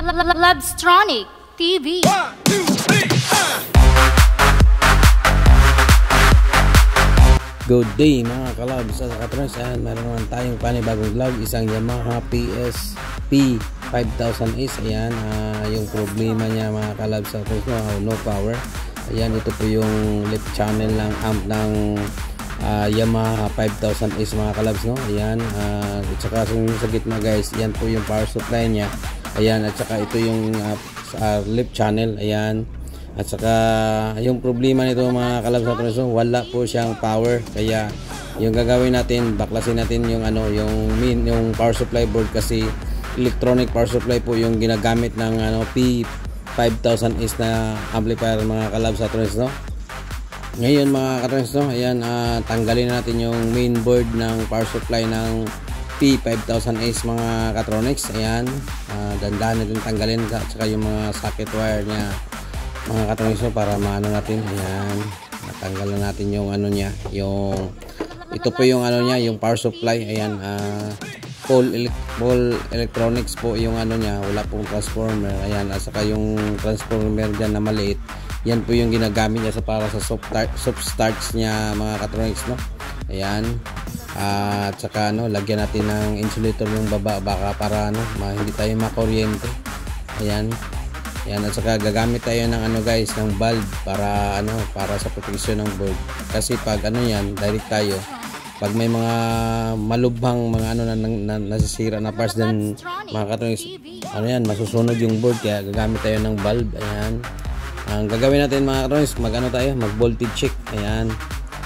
Labstronic TV. Good day mga kalab sa Katrons, and meron naman tayong panibagong vlog, isang Yamaha PSP 5000S. Ayan, yung problema niya mga kalab sa Katrons, no power. Ayan, ito po yung left channel ng amp ng Yamaha 5000S mga kalabs, no. Ayan, at saka sa gitna guys, yan po yung power supply niya. Ayan, at saka ito yung left channel. Ayan, at saka yung problema nito mga kalabs sa Katrons, wala po siyang power. Kaya yung gagawin natin, baklasin natin yung yung power supply board, kasi electronic power supply po yung ginagamit ng P5000S na amplifier mga kalabs sa Katrons, no. Ngayon mga Katrons, no, ayan, tanggalin natin yung main board ng power supply ng P5000S mga Katronics. Ayan, dandahan natin tanggalin, at saka yung mga socket wire niya mga Katronics, no, para maano natin. Ayan, natanggalan natin yung niya, yung ito po yung niya, yung power supply. Ayan, full electronics po yung niya, wala pong transformer. Ayan, at saka yung transformer dyan na maliit, yan po yung ginagamit niya para sa soft starts niya mga Katronics, no. Ayan, at saka lagyan natin ng insulator yung baba, baka para hindi tayo makuryente. Ayan, ayan, at saka gagamit tayo ng guys, ng bulb para para sa protection ng board. Kasi pag yan, direct tayo, pag may mga malubhang mga na nasisira na parts din mga Katronics, yan, masusunog yung board. Kaya gagamit tayo ng bulb. Ayan, ang gagawin natin mga Katronics, mag voltage check. Ayan,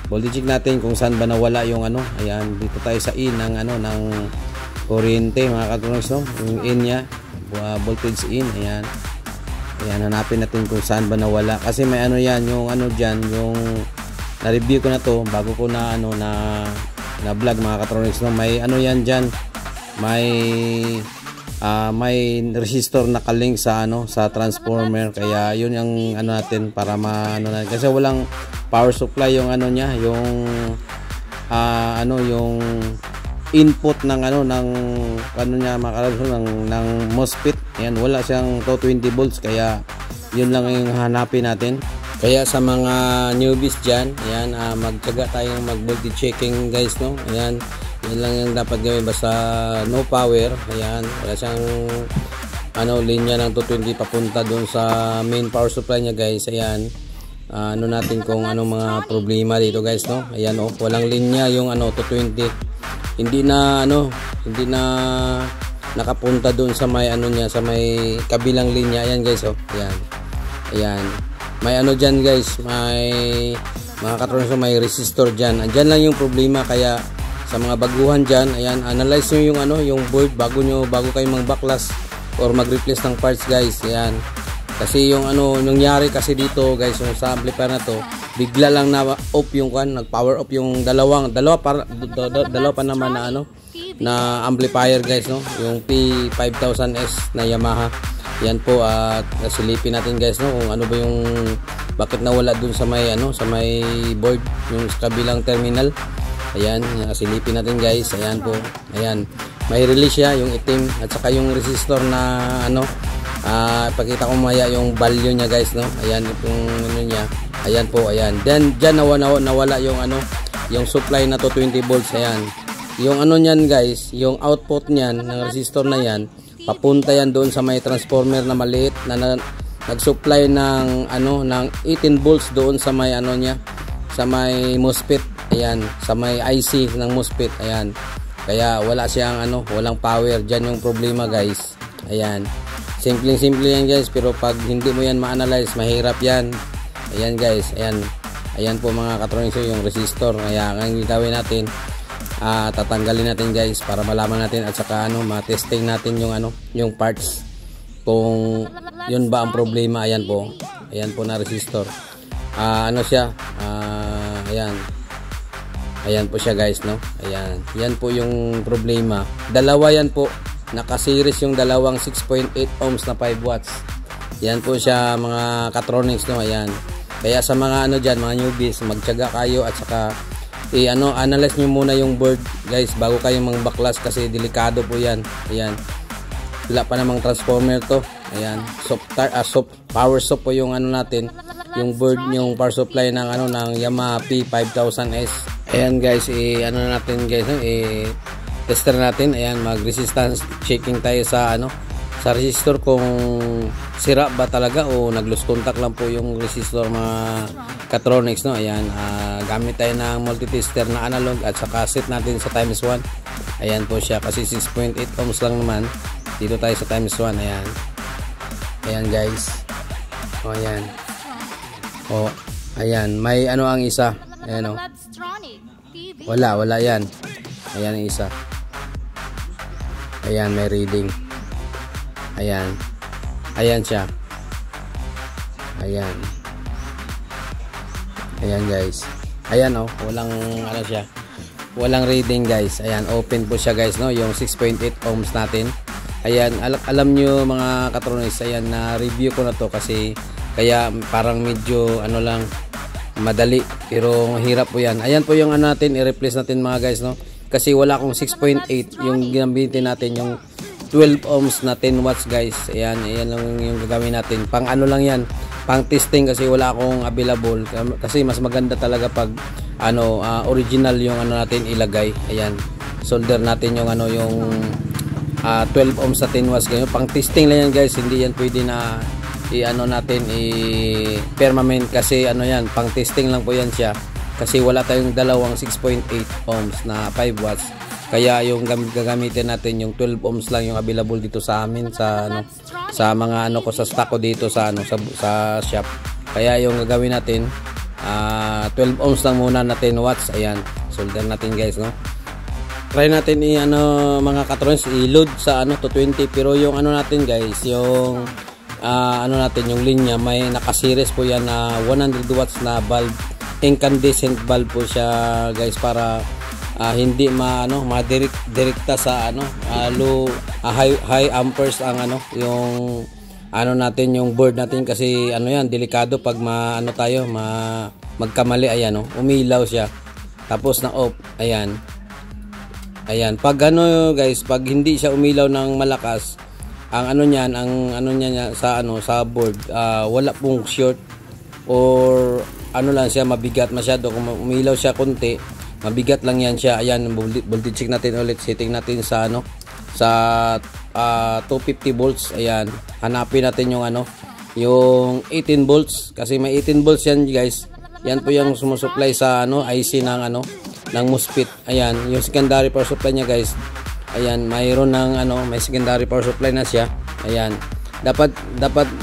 voltage check natin kung saan ba nawala yung ayan, dito tayo sa in ng ng kuryente mga Katronics, no, yung in niya, voltage in. Ayan, ayan, hanapin natin kung saan ba nawala, kasi may yan, yung dyan, yung na-review ko na to bago ko na na vlog mga Katronics, no. May yan dyan, may resistor na kalink sa sa transformer. Kaya yun yung natin para natin, kasi walang power supply yung niya, yung yung input ng niya mga kalabs, ng MOSFET. Ayan, wala siyang 220 volts, kaya yun lang yung hanapin natin. Kaya sa mga newbies dyan, ayan, magtyaga tayong mag voltage checking guys, no. Ayan, yun lang yung dapat gawin, basta no power. Ayan, wala siyang linya ng 220 papunta doon sa main power supply niya guys. Ayan, natin kung anong mga problema dito guys, no. Ayan, walang linya yung 220, hindi na nakapunta doon sa may niya, sa may kabilang linya. Ayan guys, ayan, ayan, may dyan guys, may mga Katronics, may resistor dyan. Andyan lang yung problema. Kaya sa mga baguhan dyan, ayan, analyze nyo yung yung board bago kayo mag-backlash or mag-replace ng parts guys. Ayan, kasi yung nangyari kasi dito guys, yung sa amplifier na to, bigla lang na off yung nag-power off yung dalawa pa naman na amplifier guys, no, yung P5000S na Yamaha. Yan po, at nasilipin natin guys, no, kung ba yung bakit nawala dun sa may sa may board, yung sa kabilang terminal. Ayan, nasilipin natin guys. Ayan po, ayan, may release siya, yung itim, at saka yung resistor na pakita ko maya yung value niya guys, no. Ayan, itong niya. Ayan po, ayan, then dyan nawala yung yung supply na 220 volts. Ayan, yung niyan guys, yung output niyan ng resistor na yan, papunta yan doon sa may transformer na maliit na nag-supply ng ng 18 volts doon sa may niya, sa may MOSFET. Ayan, sa may IC ng MOSFET. Ayan, kaya wala siyang walang power. Diyan yung problema guys. Ayan, simple yan guys, pero pag hindi mo yan ma-analyze, mahirap yan. Ayan guys, ayan, ayan po mga Katronics, yung resistor. Kaya ang gagawin natin, tatanggalin natin guys, para malaman natin, at saka ma-testing natin yung parts, kung yun ba ang problema. Ayan po, na resistor, siya, ayan, ayan po siya guys, no. Ayan, yan po yung problema. Dalawa yan po, naka-series yung dalawang 6.8 ohms na 5 watts. Yan po siya mga Katronics, no. Ayan, kaya sa mga dyan, mga newbies, magtiyaga kayo, at saka analyze nyo muna yung board guys bago kayo mang-backlash, kasi delikado po yan. Ayan, wala pa namang transformer to. Ayan, power soft po yung ano natin, yung board, yung power supply ng ano ng Yamaha P5000S. Ayan guys, ano natin guys, tester natin. Ayan, mag resistance checking tayo sa ano, sa resistor kung sira ba talaga o nag-lose contact lang po yung resistor mga Katronics, no. Ayan, gamit tayo ng multitester na analog at saka set natin sa times 1. Ayan po siya kasi 6.8 ohms lang naman. Dito tayo sa times 1. Ayan. Ayan guys. O ayan. O ayan, may ano ang isa. Ayan o. Wala yan. Ayan ang isa. Ayan, may reading. Ayan. Ayan siya. Ayan. Ayan guys. Ayan o, walang ano siya. Walang reading guys. Ayan, open po siya guys, no, yung 6.8 ohms natin. Ayan, alam nyo mga Katronics, ayan, na review ko na to kasi kaya parang medyo ano lang, madali pero mahirap po yan. Ayan po yung ano natin, i-replace natin mga guys, no, kasi wala akong 6.8 yung ginamitin natin, yung 12 ohms na 10 watts guys. Ayan, ayan lang yung gagawin natin, pang ano lang yan, pang testing kasi wala akong available, kasi mas maganda talaga pag ano, original yung ano natin ilagay. Ayan, solder natin yung ano, yung 12 ohms sa 10 watts ganyan. Pang testing lang yan guys, hindi yan pwede na i-ano natin i-permanent kasi ano yan, pang testing lang po yan siya kasi wala tayong dalawang 6.8 ohms na 5 watts. Kaya yung gagamitin natin yung 12 ohms lang yung available dito sa amin sa ano, sa mga ano ko sa stock ko dito sa ano, sa shop. Kaya yung gagawin natin 12 ohms lang muna na 10 watts. Ayan, solder natin guys, no. Try natin ano mga Katronics, i-load sa ano to 20, pero yung ano natin guys, yung ano natin, yung linya, may naka-series po yan na 100 watts na bulb, incandescent bulb po siya guys, para hindi direkta sa ano, low high amperes ang ano, yung ano natin, yung board natin, kasi ano yan, delikado pag ano tayo, magkamali. Ayan, umilaw siya tapos na off. Ayan. Ayan, pag ano guys, pag hindi siya umilaw ng malakas, ang ano niyan, sa ano, sa board, wala pong short or ano lang siya, mabigat masyado. Kung umilaw siya konti, mabigat lang yan siya. Ayan, voltage check natin ulit, setting natin sa ano, sa 250 volts. Ayan, hanapin natin yung ano, yung 18 volts kasi may 18 volts yan guys. Yan po yung sumusupply sa ano, IC ng ano, ng MOSFET. Ayan, yung secondary power supply niya guys. Ayan, mayroon ng ano, may secondary power supply na siya. Ayan, dapat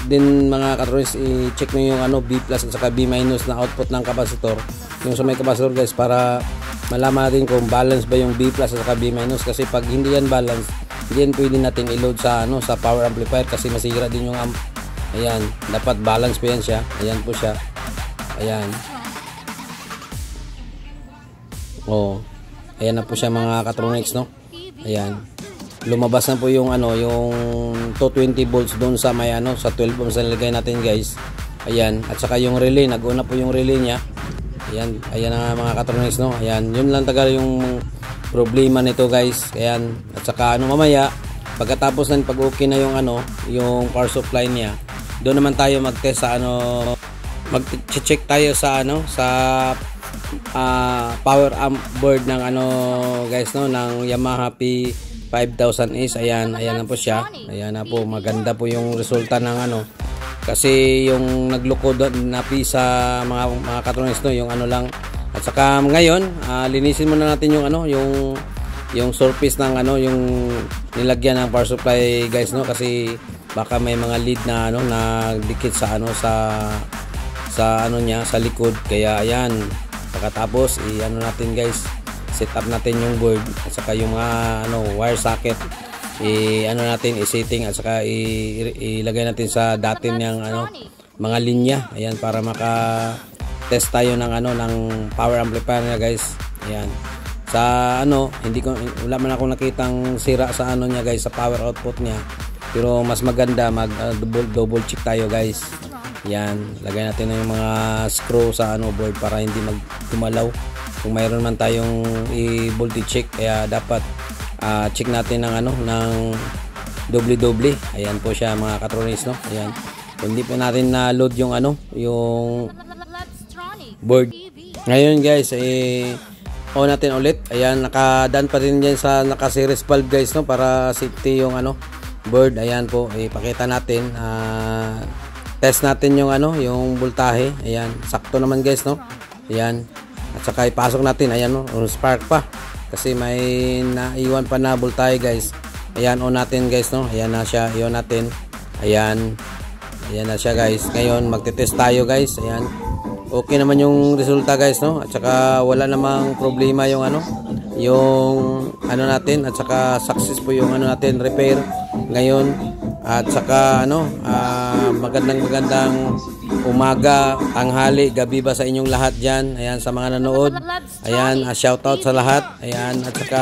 din mga Katronics, i-check nyo yung ano, B+ at saka B- na output ng kapasitor, yung sa may kapasitor guys, para malaman natin kung balance ba yung B+ at saka B-, kasi pag hindi yan balance, hindi yan pwede natin i-load sa ano, sa power amplifier kasi masira din yung amp. Ayan, dapat balance po yan siya. Ayan po siya. Ayan. Oh, ayan na po siya mga Katronics, no. Ayan, lumabas na po yung ano, yung 220 volts doon sa may ano, sa 12 ohms na nilagay natin guys. Ayan, at saka yung relay, nag-una po yung relay niya. Ayan, ayan na mga Katronics, no. Ayan, yun lang tagal yung problema nito guys. Ayan, at saka ano, mamaya pagkatapos ng pag okay na yung ano, yung power supply niya, doon naman tayo mag-test sa ano, mag-check tayo sa ano, sa power amp board ng ano guys, no, ng Yamaha P5000S. Ayan, ayan na po siya. Ayan na po, maganda po yung resulta ng ano, kasi yung naglukod na sa mga Katronics, no, yung ano lang. At saka ngayon, linisin muna natin yung ano, yung surface ng ano, yung nilagyan ng power supply guys, no, kasi baka may mga lead na ano, na dikit sa ano, sa ano niya, sa likod. Kaya ayan, pagkatapos ano natin guys, set up natin yung board at saka yung mga ano, wire socket, ano natin, i-setting at saka ilagay natin sa dati niyang ano, mga linya. Ayan, para maka-test tayo ng ano, ng power amplifier niya guys. Ayan, sa ano, wala man akong nakitang sira sa ano niya guys, sa power output niya, pero mas maganda mag double check tayo guys. Yan, lagay natin yung mga screw sa ano, board para hindi magtumalaw kung mayroon man tayong i-voltage check. Kaya dapat check natin ng ano, ng doble-doble. Ayan po siya mga katronis, no? Ayan. Kung hindi po natin na-load yung ano, yung board. Ngayon guys, on natin ulit. Ayan, nakadaan pa rin yan sa naka-series valve guys, no? Para safety yung ano, board. Ayan po, ipakita natin. Test natin yung ano, yung voltahe. Ayan, sakto naman guys, no? Ayan. At saka ipasok natin, ayan, no? Spark pa. Kasi may naiwan pa na voltahe guys. Ayan, on natin guys, no? Ayan na siya, i-on natin. Ayan. Ayan na siya guys. Ngayon magte-test tayo guys. Ayan. Okay naman yung resulta guys, no? At saka wala namang problema yung ano, yung ano natin, at saka success po yung ano natin, repair ngayon. At saka ano, magandang umaga, tanghali, gabi ba sa inyong lahat diyan. Ayan, sa mga nanood. Ayan, shout out sa lahat. Ayan, at saka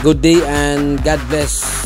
good day and God bless.